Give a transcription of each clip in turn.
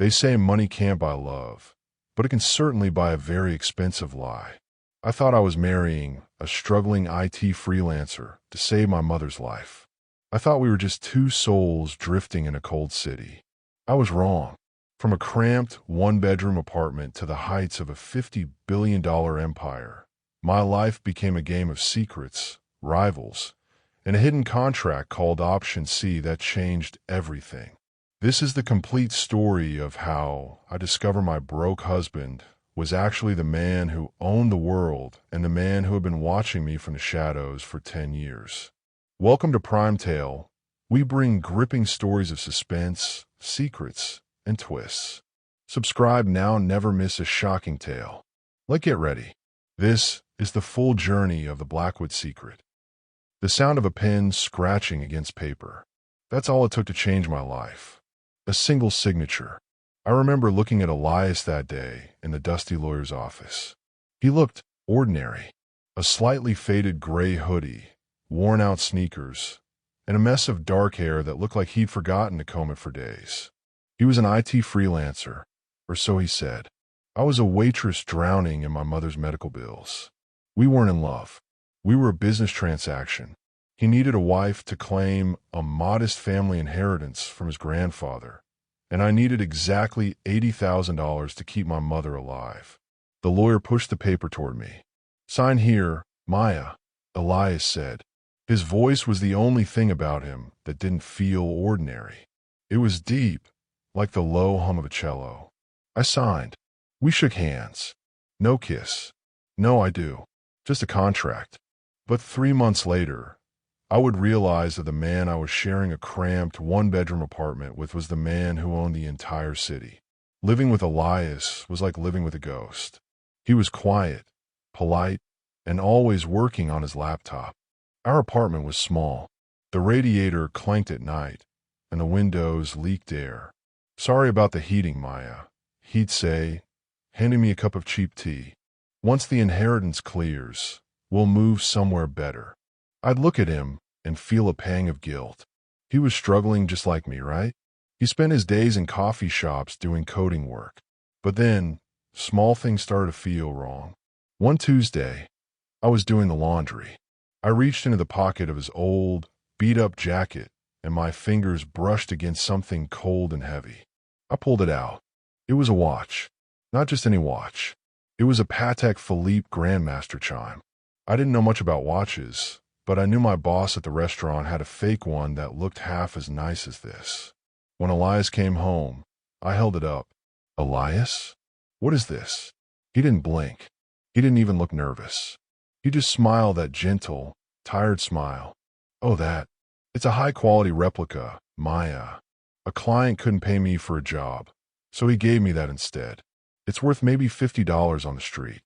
They say money can't buy love, but it can certainly buy a very expensive lie. I thought I was marrying a struggling IT freelancer to save my mother's life. I thought we were just two souls drifting in a cold city. I was wrong. From a cramped, one-bedroom apartment to the heights of a $50 billion empire, my life became a game of secrets, rivals, and a hidden contract called Option C that changed everything. This is the complete story of how I discovered my broke husband was actually the man who owned the world and the man who had been watching me from the shadows for 10 years. Welcome to Prime Tale. We bring gripping stories of suspense, secrets, and twists. Subscribe now and never miss a shocking tale. Let's get ready. This is the full journey of the Blackwood secret. The sound of a pen scratching against paper. That's all it took to change my life. A single signature. I remember looking at Elias that day in the dusty lawyer's office. He looked ordinary. A slightly faded gray hoodie, worn-out sneakers, and a mess of dark hair that looked like he'd forgotten to comb it for days. He was an IT freelancer, or so he said. I was a waitress drowning in my mother's medical bills. We weren't in love. We were a business transaction. He needed a wife to claim a modest family inheritance from his grandfather, and I needed exactly $80,000 to keep my mother alive. The lawyer pushed the paper toward me. "Sign here, Maya," Elias said. His voice was the only thing about him that didn't feel ordinary. It was deep, like the low hum of a cello. I signed. We shook hands. No kiss. No I do. Just a contract. But 3 months later, I would realize that the man I was sharing a cramped one-bedroom apartment with was the man who owned the entire city. Living with Elias was like living with a ghost. He was quiet, polite, and always working on his laptop. Our apartment was small. The radiator clanked at night, and the windows leaked air. "Sorry about the heating, Maya," he'd say, handing me a cup of cheap tea. "Once the inheritance clears, we'll move somewhere better." I'd look at him and feel a pang of guilt. He was struggling just like me, right? He spent his days in coffee shops doing coding work. But then, small things started to feel wrong. One Tuesday, I was doing the laundry. I reached into the pocket of his old, beat-up jacket, and my fingers brushed against something cold and heavy. I pulled it out. It was a watch. Not just any watch. It was a Patek Philippe Grandmaster chime. I didn't know much about watches, but I knew my boss at the restaurant had a fake one that looked half as nice as this. When Elias came home, I held it up. "Elias? What is this?" He didn't blink. He didn't even look nervous. He just smiled that gentle, tired smile. "Oh, that. It's a high-quality replica, Maya. A client couldn't pay me for a job, so he gave me that instead. It's worth maybe $50 on the street."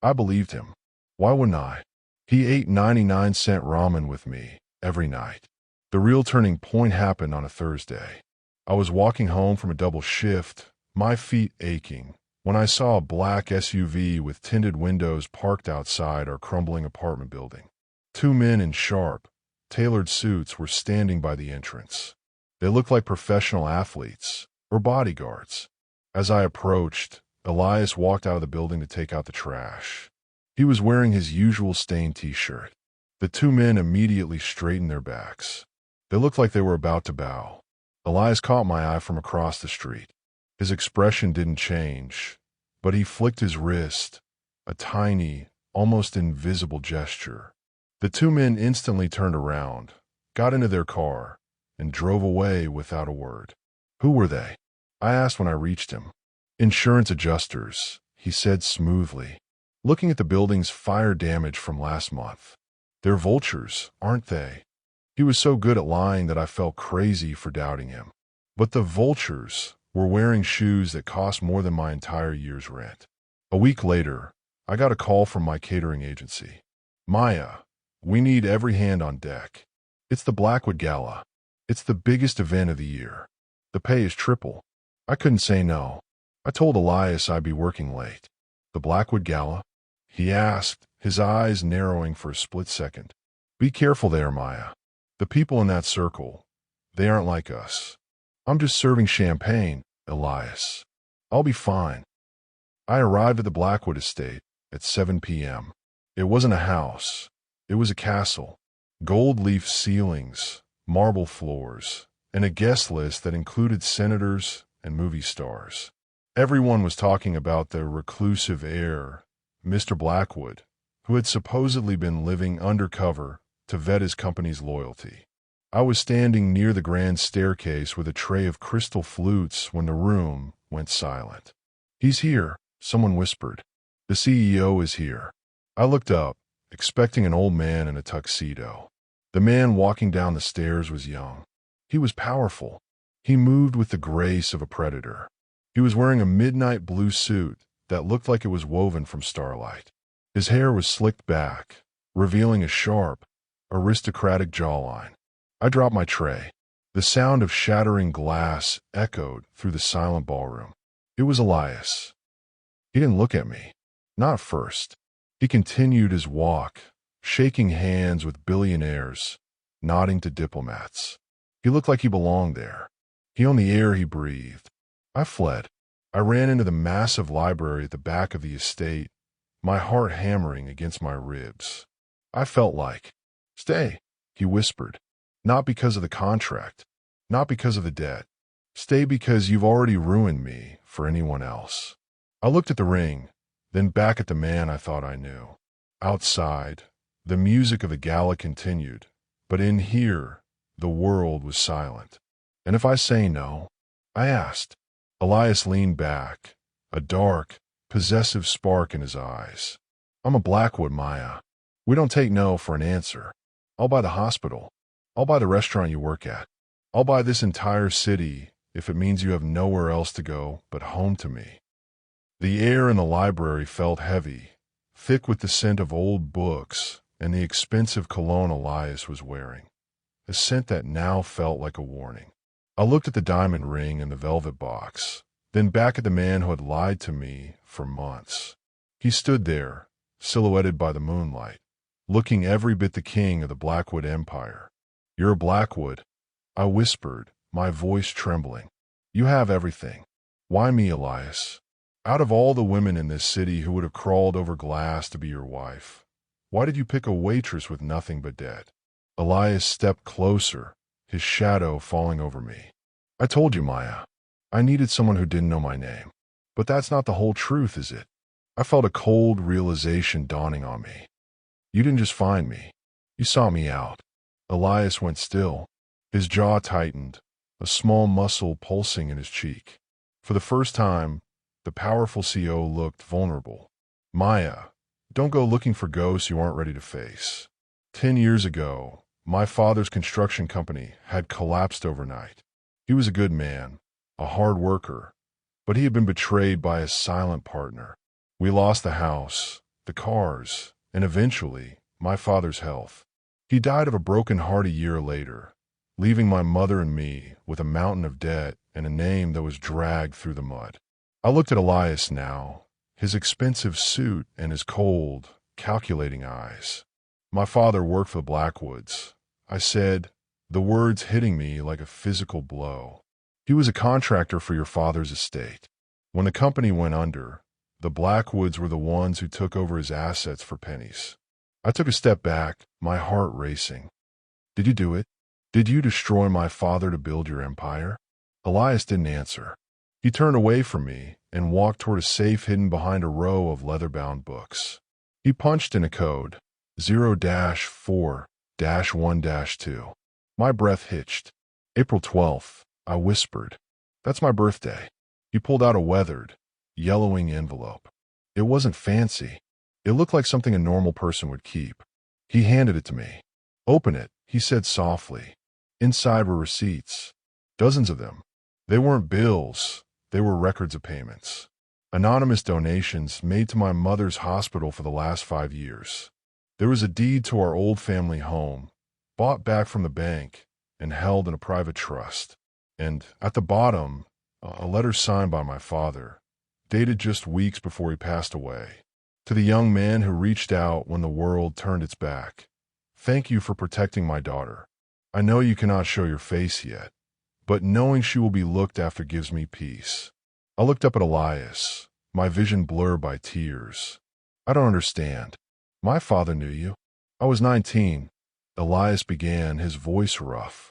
I believed him. Why wouldn't I? He ate 99-cent ramen with me every night. The real turning point happened on a Thursday. I was walking home from a double shift, my feet aching, when I saw a black SUV with tinted windows parked outside our crumbling apartment building. 2 men in sharp, tailored suits were standing by the entrance. They looked like professional athletes or bodyguards. As I approached, Elias walked out of the building to take out the trash. He was wearing his usual stained t-shirt. The 2 men immediately straightened their backs. They looked like they were about to bow. Elias caught my eye from across the street. His expression didn't change, but he flicked his wrist, a tiny, almost invisible gesture. The 2 men instantly turned around, got into their car, and drove away without a word. "Who were they?" I asked when I reached him. "Insurance adjusters," he said smoothly, looking at the building's fire damage from last month. "They're vultures, aren't they?" He was so good at lying that I felt crazy for doubting him. But the vultures were wearing shoes that cost more than my entire year's rent. A week later, I got a call from my catering agency. "Maya, we need every hand on deck. It's the Blackwood Gala. It's the biggest event of the year. The pay is triple." I couldn't say no. I told Elias I'd be working late. "The Blackwood Gala?" he asked, his eyes narrowing for a split second. "Be careful there, Maya. The people in that circle, they aren't like us. I'm just serving champagne, Elias. I'll be fine. I arrived at the Blackwood estate at 7 p.m. It wasn't a house. It was a castle. Gold leaf ceilings, marble floors, and a guest list that included senators and movie stars. Everyone was talking about the reclusive heir, Mr. Blackwood, who had supposedly been living undercover to vet his company's loyalty. I was standing near the grand staircase with a tray of crystal flutes when the room went silent. "He's here," someone whispered. "The CEO is here." I looked up, expecting an old man in a tuxedo. The man walking down the stairs was young. He was powerful. He moved with the grace of a predator. He was wearing a midnight blue suit that looked like it was woven from starlight. His hair was slicked back, revealing a sharp, aristocratic jawline. I dropped my tray. The sound of shattering glass echoed through the silent ballroom. It was Elias. He didn't look at me. Not at first. He continued his walk, shaking hands with billionaires, nodding to diplomats. He looked like he belonged there. He owned the air he breathed. I fled. I ran into the massive library at the back of the estate, my heart hammering against my ribs. I felt like, "Stay," he whispered. "Not because of the contract, not because of the debt. Stay because you've already ruined me for anyone else." I looked at the ring, then back at the man I thought I knew. Outside, the music of the gala continued, but in here, the world was silent. "And if I say no?" I asked. Elias leaned back, a dark, possessive spark in his eyes. "I'm a Blackwood, Maya. We don't take no for an answer. I'll buy the hospital. I'll buy the restaurant you work at. I'll buy this entire city if it means you have nowhere else to go but home to me." The air in the library felt heavy, thick with the scent of old books and the expensive cologne Elias was wearing, a scent that now felt like a warning. I looked at the diamond ring in the velvet box, then back at the man who had lied to me for months. He stood there, silhouetted by the moonlight, looking every bit the king of the Blackwood Empire. "You're a Blackwood," I whispered, my voice trembling. "You have everything. Why me, Elias? Out of all the women in this city who would have crawled over glass to be your wife, why did you pick a waitress with nothing but debt?" Elias stepped closer, his shadow falling over me. "I told you, Maya. I needed someone who didn't know my name. But that's not the whole truth, is it?" I felt a cold realization dawning on me. "You didn't just find me. You saw me out." Elias went still. His jaw tightened, a small muscle pulsing in his cheek. For the first time, the powerful CEO looked vulnerable. "Maya, don't go looking for ghosts you aren't ready to face. 10 years ago, my father's construction company had collapsed overnight. He was a good man, a hard worker, but he had been betrayed by a silent partner. We lost the house, the cars, and eventually, my father's health. He died of a broken heart a year later, leaving my mother and me with a mountain of debt and a name that was dragged through the mud." I looked at Elias now, his expensive suit and his cold, calculating eyes. "My father worked for the Blackwoods," I said, the words hitting me like a physical blow. "He was a contractor for your father's estate. When the company went under, the Blackwoods were the ones who took over his assets for pennies." I took a step back, my heart racing. "Did you do it? Did you destroy my father to build your empire?" Elias didn't answer. He turned away from me and walked toward a safe hidden behind a row of leather-bound books. He punched in a code, 0-4-1-2. My breath hitched. "April 12th, I whispered. "That's my birthday." He pulled out a weathered, yellowing envelope. It wasn't fancy. It looked like something a normal person would keep. He handed it to me. "Open it," he said softly. Inside were receipts. Dozens of them. They weren't bills. They were records of payments. Anonymous donations made to my mother's hospital for the last 5 years. There was a deed to our old family home, bought back from the bank and held in a private trust. And at the bottom, a letter signed by my father, dated just weeks before he passed away. "To the young man who reached out when the world turned its back, thank you for protecting my daughter. I know you cannot show your face yet, but knowing she will be looked after gives me peace. I looked up at Elias, my vision blurred by tears. I don't understand. My father knew you. I was 19. Elias began, his voice rough.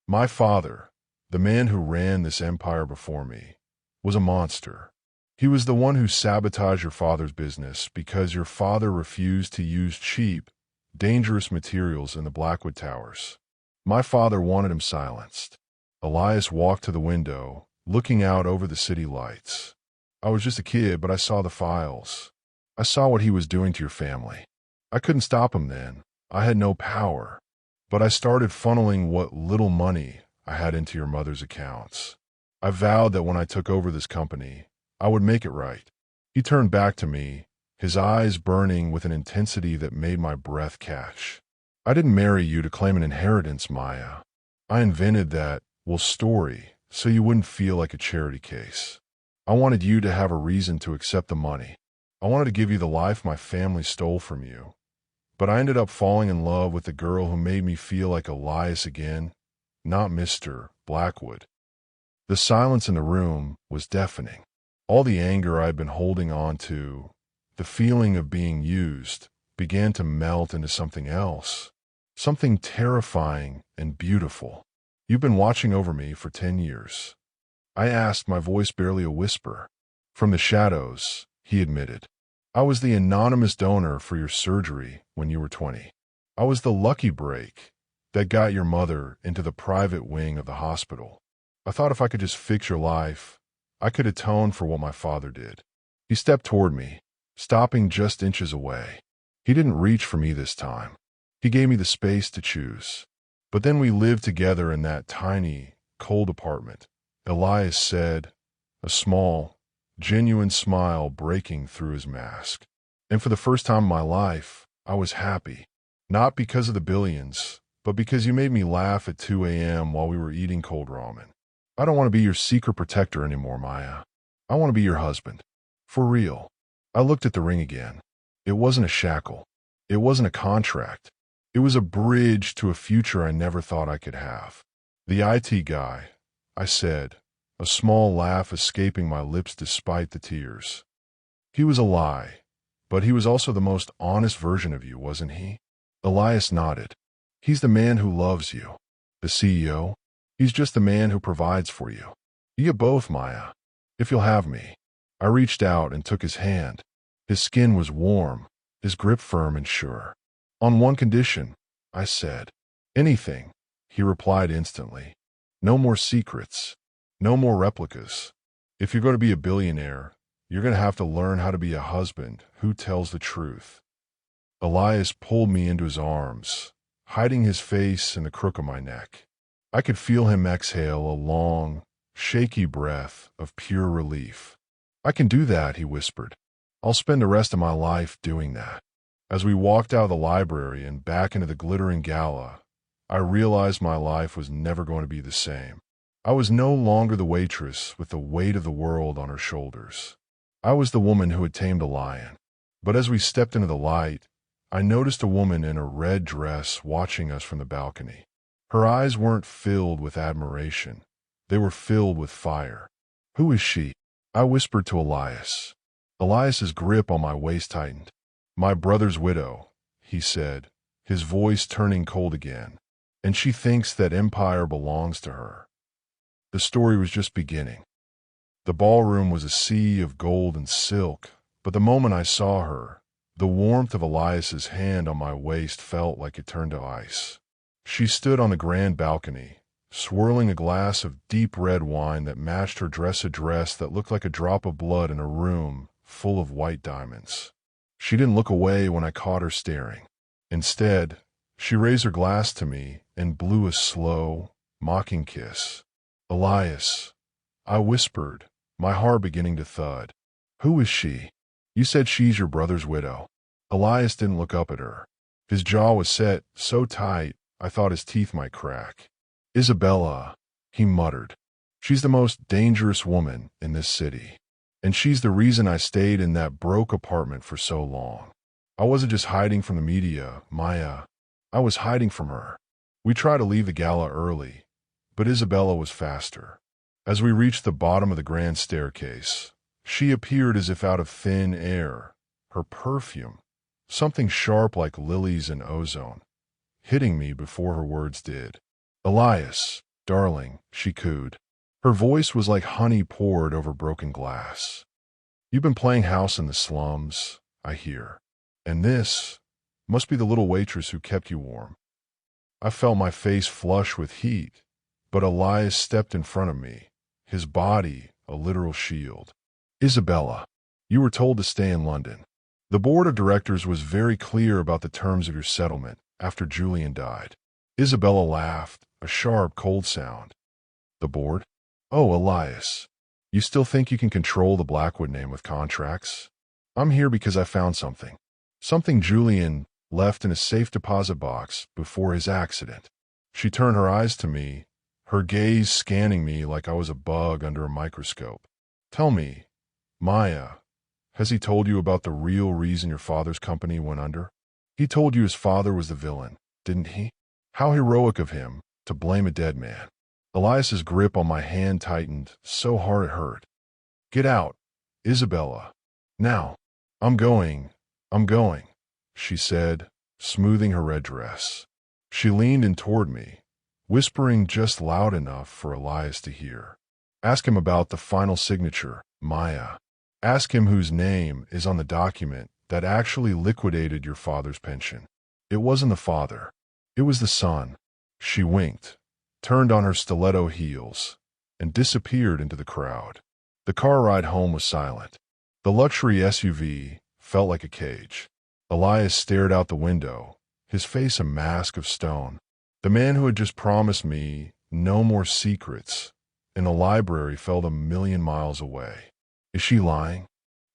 My father, the man who ran this empire before me, was a monster. He was the one who sabotaged your father's business because your father refused to use cheap, dangerous materials in the Blackwood Towers. My father wanted him silenced. Elias walked to the window, looking out over the city lights. I was just a kid, but I saw the files. I saw what he was doing to your family. I couldn't stop him then. I had no power. But I started funneling what little money I had into your mother's accounts. I vowed that when I took over this company, I would make it right. He turned back to me, his eyes burning with an intensity that made my breath catch. I didn't marry you to claim an inheritance, Maya. I invented that, story so you wouldn't feel like a charity case. I wanted you to have a reason to accept the money. I wanted to give you the life my family stole from you. But I ended up falling in love with the girl who made me feel like Elias again, not Mr. Blackwood. The silence in the room was deafening. All the anger I had been holding on to, the feeling of being used, began to melt into something else, something terrifying and beautiful. You've been watching over me for 10 years. I asked, my voice barely a whisper. From the shadows, he admitted. I was the anonymous donor for your surgery when you were 20. I was the lucky break that got your mother into the private wing of the hospital. I thought if I could just fix your life, I could atone for what my father did. He stepped toward me, stopping just inches away. He didn't reach for me this time. He gave me the space to choose. But then we lived together in that tiny, cold apartment. Elias said, a small, genuine smile breaking through his mask. And for the first time in my life, I was happy. Not because of the billions, but because you made me laugh at 2 a.m. while we were eating cold ramen. I don't want to be your secret protector anymore, Maya. I want to be your husband. For real. I looked at the ring again. It wasn't a shackle. It wasn't a contract. It was a bridge to a future I never thought I could have. The IT guy, I said, a small laugh escaping my lips despite the tears. He was a lie, but he was also the most honest version of you, wasn't he? Elias nodded. He's the man who loves you. The CEO? He's just the man who provides for you. You both, Maya. If you'll have me. I reached out and took his hand. His skin was warm, his grip firm and sure. On one condition, I said. Anything, he replied instantly. No more secrets. No more replicas. If you're going to be a billionaire, you're going to have to learn how to be a husband who tells the truth. Elias pulled me into his arms, hiding his face in the crook of my neck. I could feel him exhale a long, shaky breath of pure relief. I can do that, he whispered. I'll spend the rest of my life doing that. As we walked out of the library and back into the glittering gala, I realized my life was never going to be the same. I was no longer the waitress with the weight of the world on her shoulders. I was the woman who had tamed a lion. But as we stepped into the light, I noticed a woman in a red dress watching us from the balcony. Her eyes weren't filled with admiration. They were filled with fire. Who is she? I whispered to Elias. Elias's grip on my waist tightened. My brother's widow, he said, his voice turning cold again. And she thinks that empire belongs to her. The story was just beginning. The ballroom was a sea of gold and silk, but the moment I saw her, the warmth of Elias's hand on my waist felt like it turned to ice. She stood on the grand balcony, swirling a glass of deep red wine that matched her dress, a dress that looked like a drop of blood in a room full of white diamonds. She didn't look away when I caught her staring. Instead, she raised her glass to me and blew a slow, mocking kiss. Elias, I whispered, my heart beginning to thud. Who is she? You said she's your brother's widow. Elias didn't look up at her. His jaw was set so tight I thought his teeth might crack. Isabella, he muttered. She's the most dangerous woman in this city. And she's the reason I stayed in that broke apartment for so long. I wasn't just hiding from the media, Maya. I was hiding from her. We tried to leave the gala early, but Isabella was faster. As we reached the bottom of the grand staircase, she appeared as if out of thin air, her perfume, something sharp like lilies and ozone, hitting me before her words did. "Elias, darling," she cooed. Her voice was like honey poured over broken glass. "You've been playing house in the slums, I hear. And this must be the little waitress who kept you warm." I felt my face flush with heat, but Elias stepped in front of me, his body a literal shield. "Isabella, you were told to stay in London. The board of directors was very clear about the terms of your settlement after Julian died." Isabella laughed, a sharp, cold sound. "The board? Oh, Elias, you still think you can control the Blackwood name with contracts? I'm here because I found something. Something Julian left in a safe deposit box before his accident." She turned her eyes to me, her gaze scanning me like I was a bug under a microscope. "Tell me, Maya, has he told you about the real reason your father's company went under? He told you his father was the villain, didn't he? How heroic of him to blame a dead man." Elias's grip on my hand tightened so hard it hurt. "Get out, Isabella. Now." I'm going," she said, smoothing her red dress. She leaned in toward me, whispering just loud enough for Elias to hear. "Ask him about the final signature, Maya. Ask him whose name is on the document that actually liquidated your father's pension. It wasn't the father. It was the son." She winked, turned on her stiletto heels, and disappeared into the crowd. The car ride home was silent. The luxury SUV felt like a cage. Elias stared out the window, his face a mask of stone. The man who had just promised me no more secrets in a library felt a million miles away. "Is she lying?"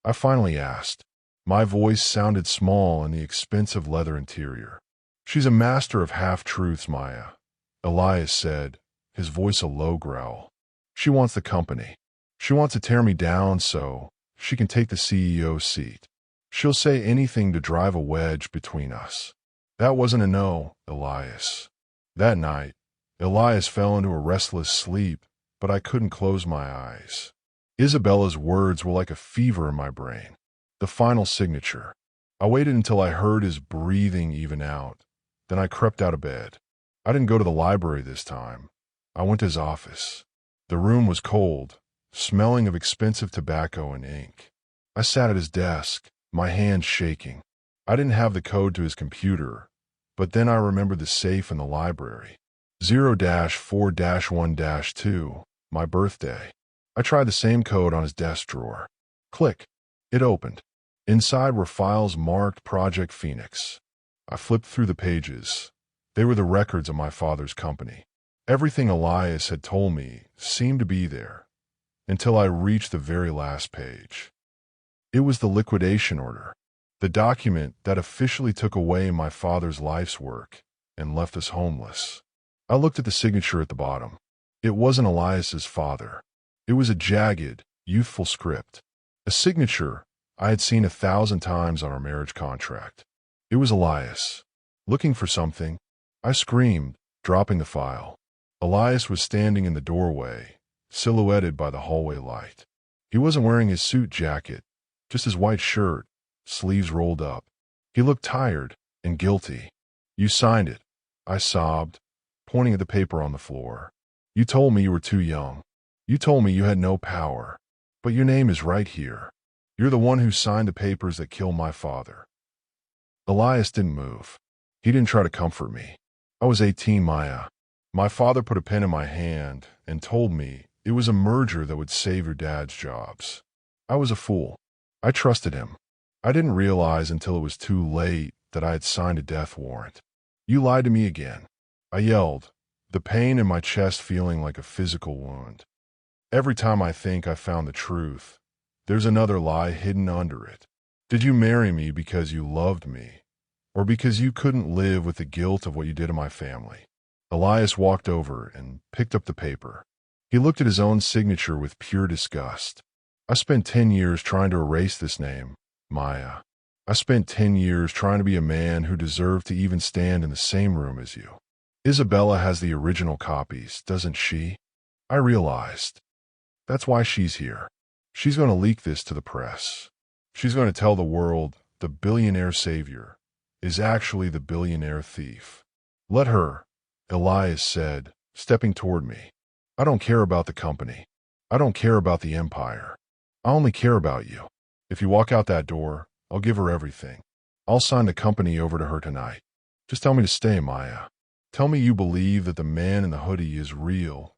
I finally asked. My voice sounded small in the expensive leather interior. "She's a master of half-truths, Maya," Elias said, his voice a low growl. "She wants the company. She wants to tear me down so she can take the CEO's seat. She'll say anything to drive a wedge between us." That wasn't a no, Elias. That night, Elias fell into a restless sleep, but I couldn't close my eyes. Isabella's words were like a fever in my brain. The final signature. I waited until I heard his breathing even out. Then I crept out of bed. I didn't go to the library this time. I went to his office. The room was cold, smelling of expensive tobacco and ink. I sat at his desk, my hands shaking. I didn't have the code to his computer, but then I remembered the safe in the library. 0-4-1-2, my birthday. I tried the same code on his desk drawer. Click. It opened. Inside were files marked Project Phoenix. I flipped through the pages. They were the records of my father's company. Everything Elias had told me seemed to be there, until I reached the very last page. It was the liquidation order, the document that officially took away my father's life's work and left us homeless. I looked at the signature at the bottom. It wasn't Elias's father. It was a jagged, youthful script, a signature I had seen 1,000 times on our marriage contract. It was Elias. Looking for something, I screamed, dropping the file. Elias was standing in the doorway, silhouetted by the hallway light. He wasn't wearing his suit jacket, just his white shirt, sleeves rolled up. He looked tired and guilty. "You signed it," I sobbed, pointing at the paper on the floor. "You told me you were too young. You told me you had no power. But your name is right here. You're the one who signed the papers that killed my father." Elias didn't move. He didn't try to comfort me. I was 18, Maya. My father put a pen in my hand and told me it was a merger that would save your dad's jobs. I was a fool. I trusted him. I didn't realize until it was too late that I had signed a death warrant. "You lied to me again," I yelled, the pain in my chest feeling like a physical wound. Every time I think I found the truth, there's another lie hidden under it. Did you marry me because you loved me, or because you couldn't live with the guilt of what you did to my family? Elias walked over and picked up the paper. He looked at his own signature with pure disgust. "I spent 10 years trying to erase this name, Maya. I spent 10 years trying to be a man who deserved to even stand in the same room as you. Isabella has the original copies, doesn't she? I realized. That's why she's here. She's going to leak this to the press. She's going to tell the world the billionaire savior is actually the billionaire thief. Let her, Elias said, stepping toward me. I don't care about the company. I don't care about the empire. I only care about you. If you walk out that door, I'll give her everything. I'll sign the company over to her tonight. Just tell me to stay, Maya. Tell me you believe that the man in the hoodie is real,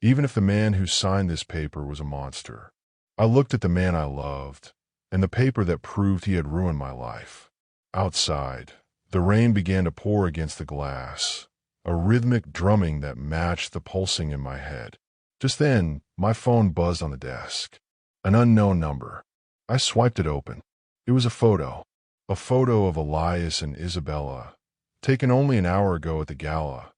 even if the man who signed this paper was a monster. I looked at the man I loved, and the paper that proved he had ruined my life. Outside, the rain began to pour against the glass, a rhythmic drumming that matched the pulsing in my head. Just then, my phone buzzed on the desk. An unknown number. I swiped it open. It was a photo of Elias and Isabella, taken only an hour ago at the gala,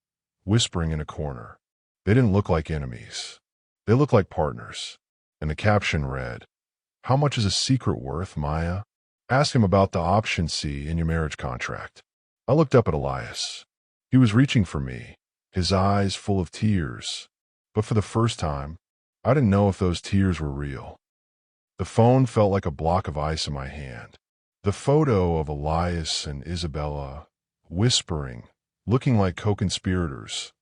whispering in a corner. They didn't look like enemies. They looked like partners. And the caption read, "How much is a secret worth, Maya? Ask him about the option C in your marriage contract." I looked up at Elias. He was reaching for me, his eyes full of tears. But for the first time, I didn't know if those tears were real. The phone felt like a block of ice in my hand. The photo of Elias and Isabella, whispering, looking like co-conspirators,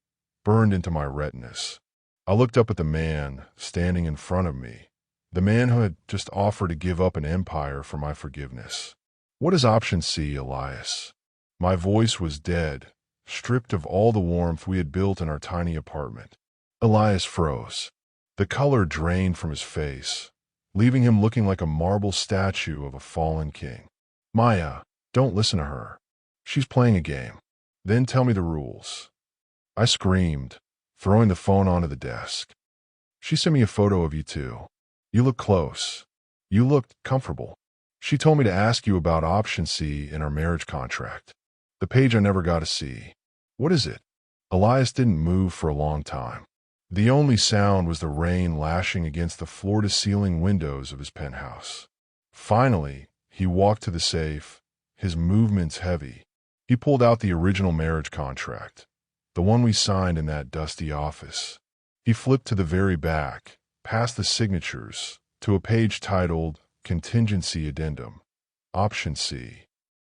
burned into my retinas. I looked up at the man standing in front of me, the man who had just offered to give up an empire for my forgiveness. "What is option C, Elias?" My voice was dead, stripped of all the warmth we had built in our tiny apartment. Elias froze. The color drained from his face, leaving him looking like a marble statue of a fallen king. "Maya, don't listen to her. She's playing a game. Then tell me the rules." I screamed, throwing the phone onto the desk. "She sent me a photo of you two. You look close. You looked comfortable. She told me to ask you about option C in our marriage contract. The page I never got to see. What is it?" Elias didn't move for a long time. The only sound was the rain lashing against the floor-to-ceiling windows of his penthouse. Finally, he walked to the safe, his movements heavy. He pulled out the original marriage contract, the one we signed in that dusty office. He flipped to the very back, past the signatures, to a page titled Contingency Addendum, Option C.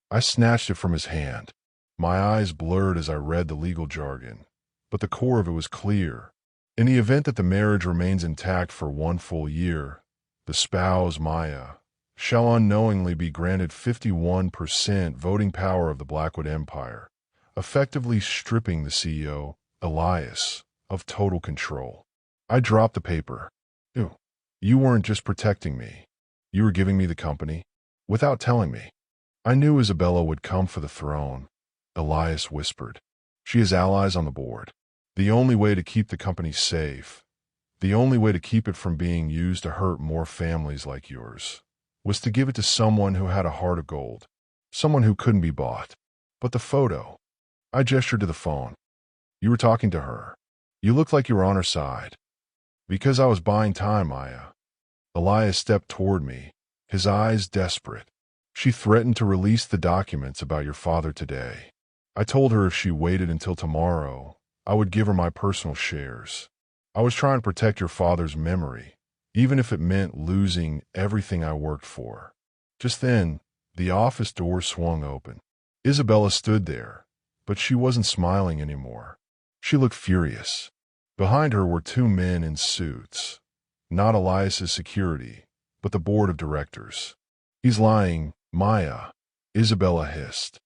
I snatched it from his hand. My eyes blurred as I read the legal jargon, but the core of it was clear. In the event that the marriage remains intact for 1 full year, the spouse, Maya, shall unknowingly be granted 51% voting power of the Blackwood Empire, effectively stripping the CEO, Elias, of total control. I dropped the paper. You weren't just protecting me. You were giving me the company, without telling me. I knew Isabella would come for the throne, Elias whispered. She has allies on the board. The only way to keep the company safe, the only way to keep it from being used to hurt more families like yours, was to give it to someone who had a heart of gold, someone who couldn't be bought. But the photo, I gestured to the phone. You were talking to her. You looked like you were on her side. Because I was buying time, Maya. Elias stepped toward me, his eyes desperate. She threatened to release the documents about your father today. I told her if she waited until tomorrow, I would give her my personal shares. I was trying to protect your father's memory, even if it meant losing everything I worked for. Just then, the office door swung open. Isabella stood there, but she wasn't smiling anymore. She looked furious. Behind her were 2 men in suits, not Elias's security, but the board of directors. He's lying, Maya, Isabella hissed.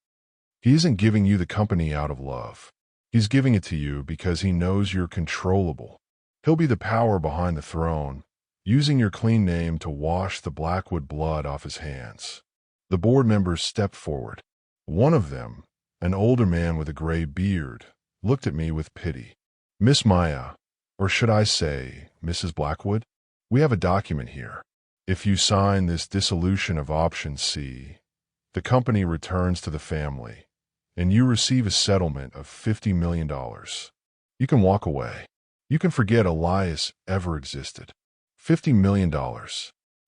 He isn't giving you the company out of love. He's giving it to you because he knows you're controllable. He'll be the power behind the throne, using your clean name to wash the Blackwood blood off his hands. The board members stepped forward. One of them, an older man with a gray beard, looked at me with pity. "Miss Maya, or should I say, Mrs. Blackwood, we have a document here. If you sign this dissolution of option C, the company returns to the family, and you receive a settlement of $50 million. You can walk away. You can forget Elias ever existed. $50 million.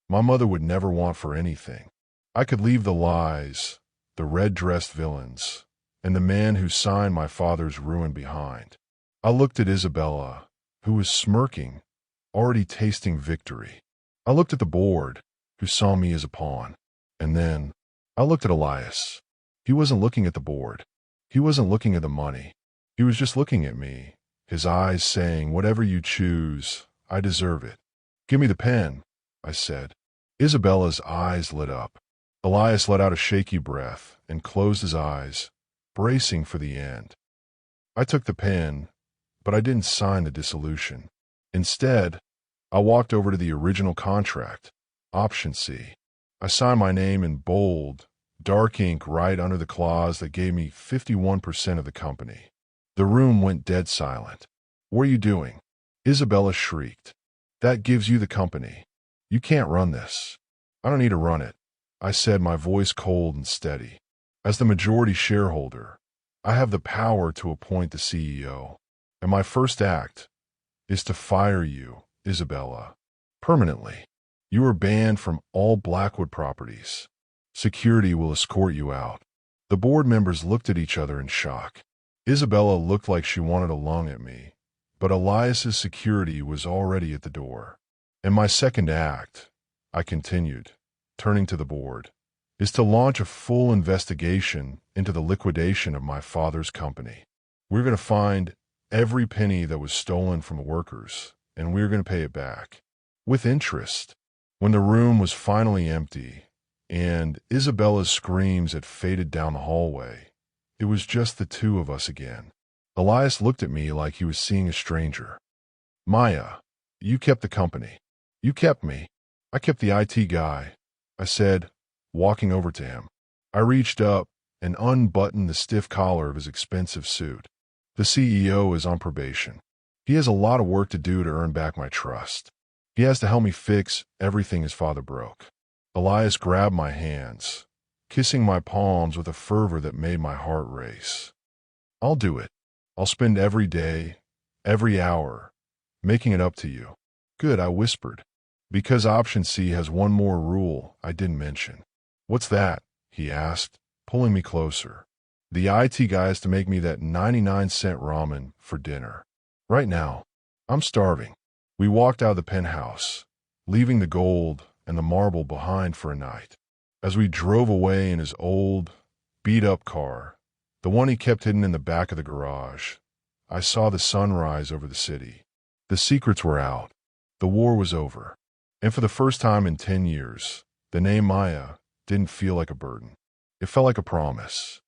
My mother would never want for anything. I could leave the lies, the red-dressed villains, and the man who signed my father's ruin behind. I looked at Isabella, who was smirking, already tasting victory. I looked at the board, who saw me as a pawn. And then I looked at Elias. He wasn't looking at the board. He wasn't looking at the money. He was just looking at me, his eyes saying, "Whatever you choose, I deserve it." "Give me the pen," I said. Isabella's eyes lit up. Elias let out a shaky breath and closed his eyes, bracing for the end. I took the pen, but I didn't sign the dissolution. Instead, I walked over to the original contract, Option C. I signed my name in bold, dark ink right under the clause that gave me 51% of the company. The room went dead silent. "What are you doing?" Isabella shrieked. "That gives you the company. You can't run this." "I don't need to run it," I said, my voice cold and steady. "As the majority shareholder, I have the power to appoint the CEO. And my first act is to fire you, Isabella, permanently. You are banned from all Blackwood properties. Security will escort you out." The board members looked at each other in shock. Isabella looked like she wanted a lung at me, but Elias's security was already at the door. "And my second act," I continued, turning to the board, "is to launch a full investigation into the liquidation of my father's company. We're going to find every penny that was stolen from the workers, and we're going to pay it back. With interest." When the room was finally empty, and Isabella's screams had faded down the hallway, it was just the two of us again. Elias looked at me like he was seeing a stranger. "Maya, you kept the company. You kept me. I kept the IT guy," I said, walking over to him. I reached up and unbuttoned the stiff collar of his expensive suit. "The CEO is on probation. He has a lot of work to do to earn back my trust. He has to help me fix everything his father broke." Elias grabbed my hands, kissing my palms with a fervor that made my heart race. "I'll do it. I'll spend every day, every hour, making it up to you." "Good," I whispered, "because Option C has one more rule I didn't mention." "What's that?" he asked, pulling me closer. "The IT guy has to make me that 99-cent ramen for dinner. Right now, I'm starving." We walked out of the penthouse, leaving the gold and the marble behind for a night. As we drove away in his old, beat-up car, the one he kept hidden in the back of the garage, I saw the sun rise over the city. The secrets were out. The war was over. And for the first time in 10 years, the name Maya didn't feel like a burden. It felt like a promise.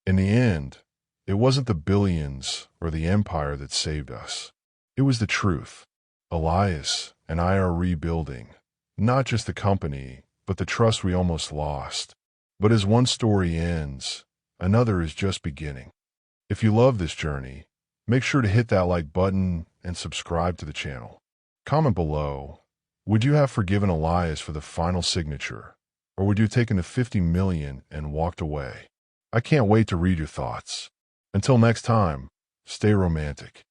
In the end, it wasn't the billions or the empire that saved us. It was the truth. Elias and I are rebuilding, not just the company, but the trust we almost lost. But as one story ends, another is just beginning. If you love this journey, make sure to hit that like button and subscribe to the channel. Comment below, would you have forgiven Elias for the final signature, or would you have taken the 50 million and walked away? I can't wait to read your thoughts. Until next time, stay romantic.